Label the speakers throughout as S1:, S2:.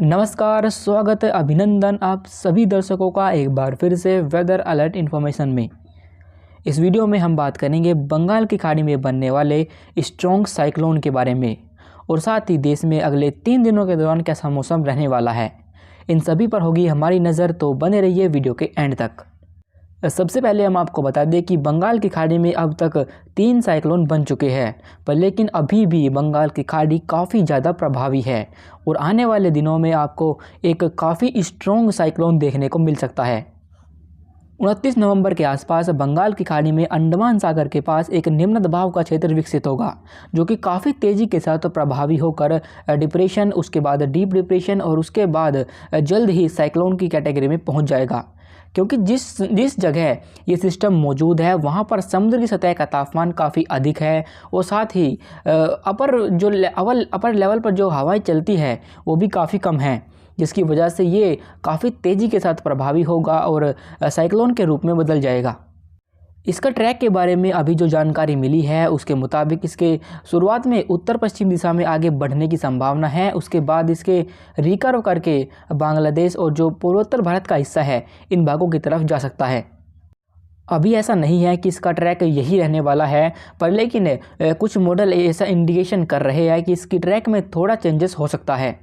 S1: नमस्कार, स्वागत है, अभिनंदन आप सभी दर्शकों का एक बार फिर से वेदर अलर्ट इन्फॉर्मेशन में। इस वीडियो में हम बात करेंगे बंगाल की खाड़ी में बनने वाले स्ट्रॉन्ग साइक्लोन के बारे में और साथ ही देश में अगले 3 दिनों के दौरान कैसा मौसम रहने वाला है। इन सभी पर होगी हमारी नज़र, तो बने रहिए वीडियो के एंड तक। सबसे पहले हम आपको बता दें कि बंगाल की खाड़ी में अब तक 3 साइक्लोन बन चुके हैं, पर लेकिन अभी भी बंगाल की खाड़ी काफ़ी ज़्यादा प्रभावी है और आने वाले दिनों में आपको एक काफ़ी स्ट्रॉन्ग साइक्लोन देखने को मिल सकता है। 29 नवंबर के आसपास बंगाल की खाड़ी में अंडमान सागर के पास एक निम्न दबाव का क्षेत्र विकसित होगा, जो कि काफ़ी तेज़ी के साथ प्रभावी होकर डिप्रेशन, उसके बाद डीप डिप्रेशन और उसके बाद जल्द ही साइक्लोन की कैटेगरी में पहुंच जाएगा। क्योंकि जिस जगह ये सिस्टम मौजूद है वहाँ पर समुद्र की सतह का तापमान काफ़ी अधिक है और साथ ही अपर लेवल पर जो हवाएं चलती है वो भी काफ़ी कम है, जिसकी वजह से ये काफ़ी तेज़ी के साथ प्रभावी होगा और साइक्लोन के रूप में बदल जाएगा। इसका ट्रैक के बारे में अभी जो जानकारी मिली है उसके मुताबिक इसके शुरुआत में उत्तर पश्चिम दिशा में आगे बढ़ने की संभावना है, उसके बाद इसके रिकर्व करके बांग्लादेश और जो पूर्वोत्तर भारत का हिस्सा है इन भागों की तरफ जा सकता है। अभी ऐसा नहीं है कि इसका ट्रैक यही रहने वाला है, पर लेकिन कुछ मॉडल ऐसा इंडिकेशन कर रहे हैं कि इसकी ट्रैक में थोड़ा चेंजेस हो सकता है।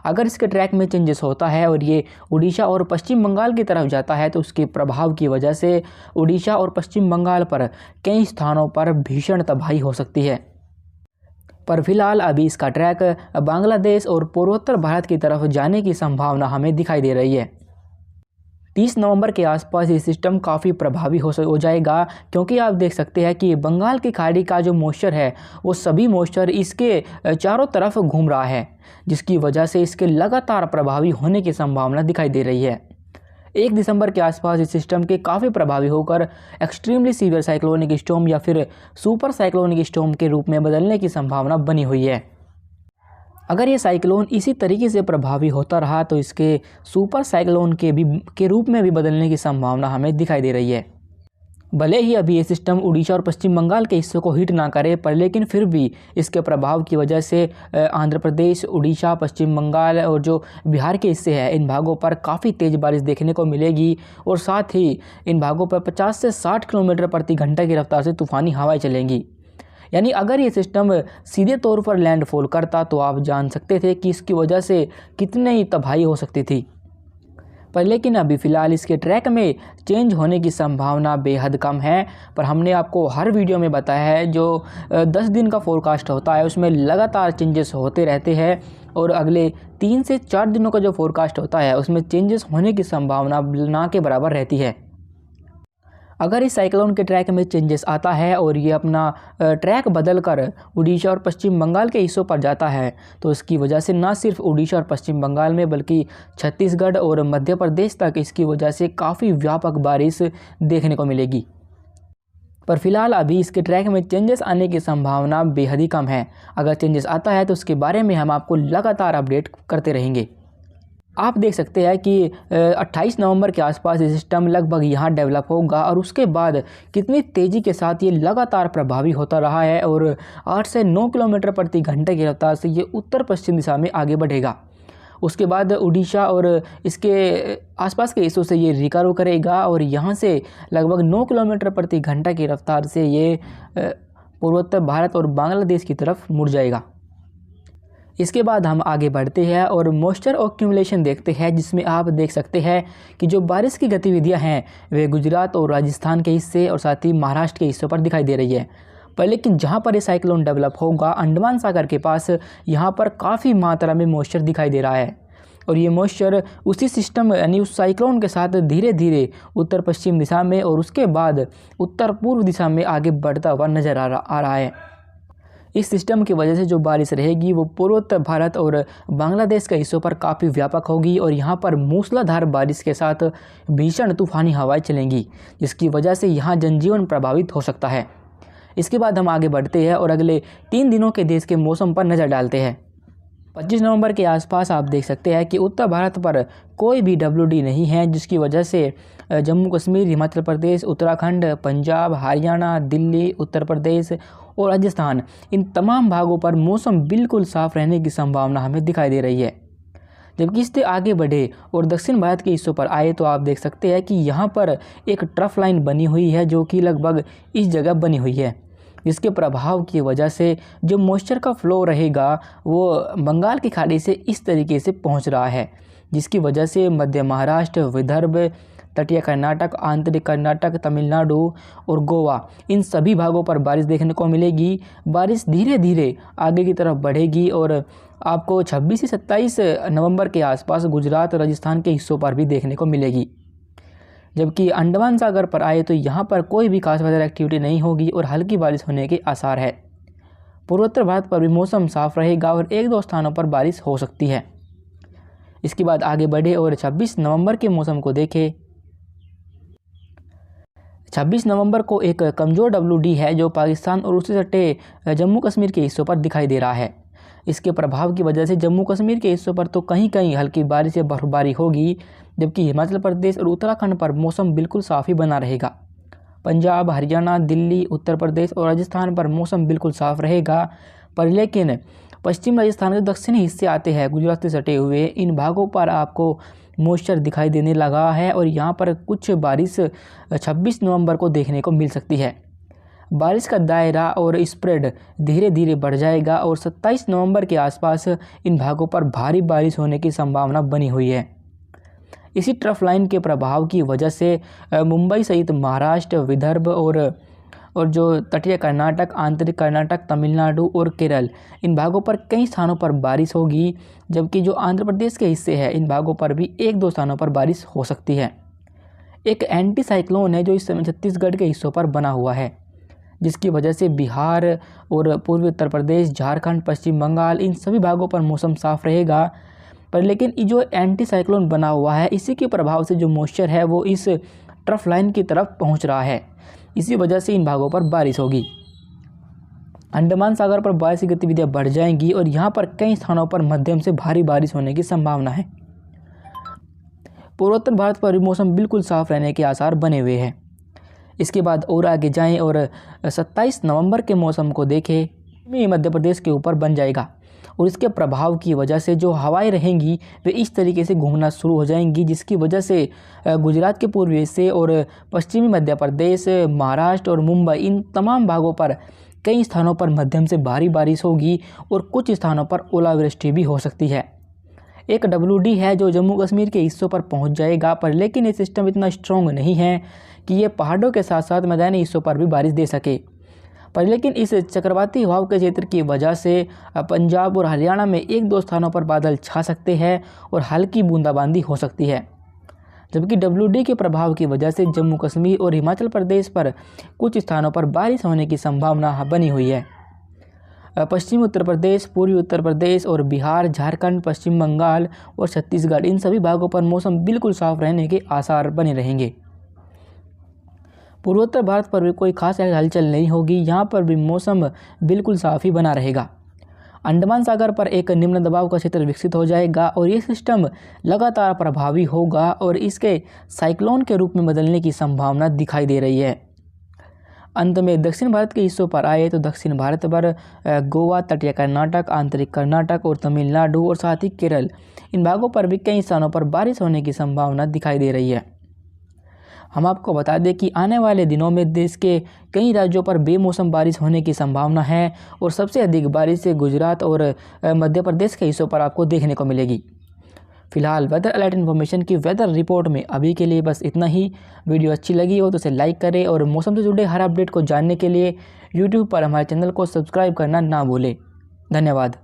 S1: अगर इसके ट्रैक में चेंजेस होता है और ये उड़ीसा और पश्चिम बंगाल की तरफ जाता है तो उसके प्रभाव की वजह से उड़ीसा और पश्चिम बंगाल पर कई स्थानों पर भीषण तबाही हो सकती है। पर फिलहाल अभी इसका ट्रैक बांग्लादेश और पूर्वोत्तर भारत की तरफ जाने की संभावना हमें दिखाई दे रही है। 30 नवंबर के आसपास ये सिस्टम काफ़ी प्रभावी हो जाएगा, क्योंकि आप देख सकते हैं कि बंगाल की खाड़ी का जो मॉइस्चर है वो सभी मॉइस्चर इसके चारों तरफ घूम रहा है, जिसकी वजह से इसके लगातार प्रभावी होने की संभावना दिखाई दे रही है। 1 दिसंबर के आसपास इस सिस्टम के काफ़ी प्रभावी होकर एक्सट्रीमली सीवियर साइक्लोनिक स्टॉर्म या फिर सुपर साइक्लोनिक स्टॉर्म के रूप में बदलने की संभावना बनी हुई है। अगर ये साइक्लोन इसी तरीके से प्रभावी होता रहा तो इसके सुपर साइक्लोन के रूप में भी बदलने की संभावना हमें दिखाई दे रही है। भले ही अभी ये सिस्टम उड़ीसा और पश्चिम बंगाल के हिस्सों को हिट ना करे, पर लेकिन फिर भी इसके प्रभाव की वजह से आंध्र प्रदेश, उड़ीसा, पश्चिम बंगाल और जो बिहार के हिस्से हैं इन भागों पर काफ़ी तेज़ बारिश देखने को मिलेगी और साथ ही इन भागों पर 50 से 60 किलोमीटर प्रति घंटा की रफ्तार से तूफ़ानी हवाएं चलेंगी। यानी अगर ये सिस्टम सीधे तौर पर लैंडफॉल करता तो आप जान सकते थे कि इसकी वजह से कितनी ही तबाही हो सकती थी। पर लेकिन अभी फ़िलहाल इसके ट्रैक में चेंज होने की संभावना बेहद कम है। पर हमने आपको हर वीडियो में बताया है जो 10 दिन का फोरकास्ट होता है उसमें लगातार चेंजेस होते रहते हैं और अगले 3 से 4 दिनों का जो फोरकास्ट होता है उसमें चेंजेस होने की संभावना ना के बराबर रहती है। अगर इस साइक्लोन के ट्रैक में चेंजेस आता है और ये अपना ट्रैक बदलकर उड़ीसा और पश्चिम बंगाल के हिस्सों पर जाता है तो इसकी वजह से ना सिर्फ उड़ीसा और पश्चिम बंगाल में बल्कि छत्तीसगढ़ और मध्य प्रदेश तक इसकी वजह से काफ़ी व्यापक बारिश देखने को मिलेगी। पर फिलहाल अभी इसके ट्रैक में चेंजेस आने की संभावना बेहद ही कम है। अगर चेंजेस आता है तो उसके बारे में हम आपको लगातार अपडेट करते रहेंगे। आप देख सकते हैं कि 28 नवंबर के आसपास ये सिस्टम लगभग यहाँ डेवलप होगा और उसके बाद कितनी तेज़ी के साथ ये लगातार प्रभावी होता रहा है और 8 से 9 किलोमीटर प्रति घंटे की रफ्तार से ये उत्तर पश्चिम दिशा में आगे बढ़ेगा। उसके बाद उड़ीसा और इसके आसपास के हिस्सों से ये रिकवर करेगा और यहाँ से लगभग 9 किलोमीटर प्रति घंटा की रफ्तार से ये पूर्वोत्तर भारत और बांग्लादेश की तरफ मुड़ जाएगा। इसके बाद हम आगे बढ़ते हैं और मॉइस्चर एक्यूमुलेशन देखते हैं, जिसमें आप देख सकते हैं कि जो बारिश की गतिविधियां हैं वे गुजरात और राजस्थान के हिस्से और साथ ही महाराष्ट्र के हिस्सों पर दिखाई दे रही है। पर लेकिन जहां पर ये साइक्लोन डेवलप होगा अंडमान सागर के पास, यहाँ पर काफ़ी मात्रा में मॉइस्चर दिखाई दे रहा है और ये मॉइस्चर उसी सिस्टम यानी उस साइक्लोन के साथ धीरे धीरे उत्तर पश्चिम दिशा में और उसके बाद उत्तर पूर्व दिशा में आगे बढ़ता हुआ नज़र आ रहा है। इस सिस्टम की वजह से जो बारिश रहेगी वो पूर्वोत्तर भारत और बांग्लादेश के हिस्सों पर काफ़ी व्यापक होगी और यहाँ पर मूसलाधार बारिश के साथ भीषण तूफ़ानी हवाएं चलेंगी, जिसकी वजह से यहाँ जनजीवन प्रभावित हो सकता है। इसके बाद हम आगे बढ़ते हैं और अगले 3 दिनों के देश के मौसम पर नज़र डालते हैं। 25 नवंबर के आसपास आप देख सकते हैं कि उत्तर भारत पर कोई भी WD नहीं है, जिसकी वजह से जम्मू कश्मीर, हिमाचल प्रदेश, उत्तराखंड, पंजाब, हरियाणा, दिल्ली, उत्तर प्रदेश और राजस्थान इन तमाम भागों पर मौसम बिल्कुल साफ़ रहने की संभावना हमें दिखाई दे रही है। जबकि इससे आगे बढ़े और दक्षिण भारत के हिस्सों पर आए तो आप देख सकते हैं कि यहाँ पर एक ट्रफ लाइन बनी हुई है जो कि लगभग इस जगह बनी हुई है, जिसके प्रभाव की वजह से जो मॉइस्चर का फ्लो रहेगा वो बंगाल की खाड़ी से इस तरीके से पहुँच रहा है, जिसकी वजह से मध्य महाराष्ट्र, विदर्भ, तटीय कर्नाटक, आंतरिक कर्नाटक, तमिलनाडु और गोवा इन सभी भागों पर बारिश देखने को मिलेगी। बारिश धीरे धीरे आगे की तरफ बढ़ेगी और आपको 26 से 27 नवंबर के आसपास गुजरात, राजस्थान के हिस्सों पर भी देखने को मिलेगी। जबकि अंडमान सागर पर आए तो यहाँ पर कोई भी खास वेदर एक्टिविटी नहीं होगी और हल्की बारिश होने के आसार है। पूर्वोत्तर भारत पर भी मौसम साफ रहेगा और एक दो स्थानों पर बारिश हो सकती है। इसके बाद आगे बढ़े और 26 नवंबर के मौसम को देखें। 26 नवंबर को एक कमज़ोर WD है जो पाकिस्तान और उससे सटे जम्मू कश्मीर के हिस्सों पर दिखाई दे रहा है। इसके प्रभाव की वजह से जम्मू कश्मीर के हिस्सों पर तो कहीं कहीं हल्की बारिश या बर्फबारी होगी, जबकि हिमाचल प्रदेश और उत्तराखंड पर मौसम बिल्कुल साफ़ ही बना रहेगा। पंजाब, हरियाणा, दिल्ली, उत्तर प्रदेश और राजस्थान पर मौसम बिल्कुल साफ़ रहेगा। पर लेकिन पश्चिम राजस्थान के दक्षिणी हिस्से आते हैं गुजरात से सटे हुए, इन भागों पर आपको मॉइस्चर दिखाई देने लगा है और यहाँ पर कुछ बारिश 26 नवंबर को देखने को मिल सकती है। बारिश का दायरा और स्प्रेड धीरे धीरे बढ़ जाएगा और 27 नवंबर के आसपास इन भागों पर भारी बारिश होने की संभावना बनी हुई है। इसी ट्रफ लाइन के प्रभाव की वजह से मुंबई सहित महाराष्ट्र, विदर्भ और जो तटीय कर्नाटक, आंतरिक कर्नाटक, तमिलनाडु और केरल इन भागों पर कई स्थानों पर बारिश होगी, जबकि जो आंध्र प्रदेश के हिस्से हैं इन भागों पर भी एक दो स्थानों पर बारिश हो सकती है। एक एंटी साइक्लोन है जो इस समय छत्तीसगढ़ के हिस्सों पर बना हुआ है, जिसकी वजह से बिहार और पूर्वी उत्तर प्रदेश, झारखंड, पश्चिम बंगाल इन सभी भागों पर मौसम साफ रहेगा। पर लेकिन ये जो एंटी साइक्लोन बना हुआ है इसी के प्रभाव से जो मॉइस्चर है वो इस ट्रफ लाइन की तरफ पहुंच रहा है, इसी वजह से इन भागों पर बारिश होगी। अंडमान सागर पर बारिश की गतिविधियां बढ़ जाएंगी और यहाँ पर कई स्थानों पर मध्यम से भारी बारिश होने की संभावना है। पूर्वोत्तर भारत पर मौसम बिल्कुल साफ रहने के आसार बने हुए हैं। इसके बाद और आगे जाएं और 27 नवंबर के मौसम को देखें। मध्य प्रदेश के ऊपर बन जाएगा और इसके प्रभाव की वजह से जो हवाएं रहेंगी वे इस तरीके से घूमना शुरू हो जाएंगी, जिसकी वजह से गुजरात के पूर्वी हिस्से और पश्चिमी मध्य प्रदेश, महाराष्ट्र और मुंबई इन तमाम भागों पर कई स्थानों पर मध्यम से भारी बारिश होगी और कुछ स्थानों पर ओलावृष्टि भी हो सकती है। एक WD है जो जम्मू कश्मीर के हिस्सों पर पहुंच जाएगा, पर लेकिन ये सिस्टम इतना स्ट्रॉन्ग नहीं है कि ये पहाड़ों के साथ साथ मैदानी हिस्सों पर भी बारिश दे सके। पर लेकिन इस चक्रवाती हवाओं के क्षेत्र की वजह से पंजाब और हरियाणा में एक दो स्थानों पर बादल छा सकते हैं और हल्की बूंदाबांदी हो सकती है। जबकि WD के प्रभाव की वजह से जम्मू कश्मीर और हिमाचल प्रदेश पर कुछ स्थानों पर बारिश होने की संभावना बनी हुई है। पश्चिमी उत्तर प्रदेश, पूर्वी उत्तर प्रदेश और बिहार, झारखंड, पश्चिम बंगाल और छत्तीसगढ़ इन सभी भागों पर मौसम बिल्कुल साफ रहने के आसार बने रहेंगे। पूर्वोत्तर भारत पर भी कोई खास हलचल नहीं होगी, यहाँ पर भी मौसम बिल्कुल साफ ही बना रहेगा। अंडमान सागर पर एक निम्न दबाव का क्षेत्र विकसित हो जाएगा और ये सिस्टम लगातार प्रभावी होगा और इसके साइक्लोन के रूप में बदलने की संभावना दिखाई दे रही है। अंत में दक्षिण भारत के हिस्सों पर आए तो दक्षिण भारत पर गोवा, तटीय कर्नाटक, आंतरिक कर्नाटक और तमिलनाडु और साथ ही केरल इन भागों पर भी कई स्थानों पर बारिश होने की संभावना दिखाई दे रही है। हम आपको बता दें कि आने वाले दिनों में देश के कई राज्यों पर बेमौसम बारिश होने की संभावना है और सबसे अधिक बारिश गुजरात और मध्य प्रदेश के हिस्सों पर आपको देखने को मिलेगी। फिलहाल वेदर अलर्ट इन्फॉर्मेशन की वेदर रिपोर्ट में अभी के लिए बस इतना ही। वीडियो अच्छी लगी हो तो इसे लाइक करें और मौसम से जुड़े हर अपडेट को जानने के लिए यूट्यूब पर हमारे चैनल को सब्सक्राइब करना ना भूलें। धन्यवाद।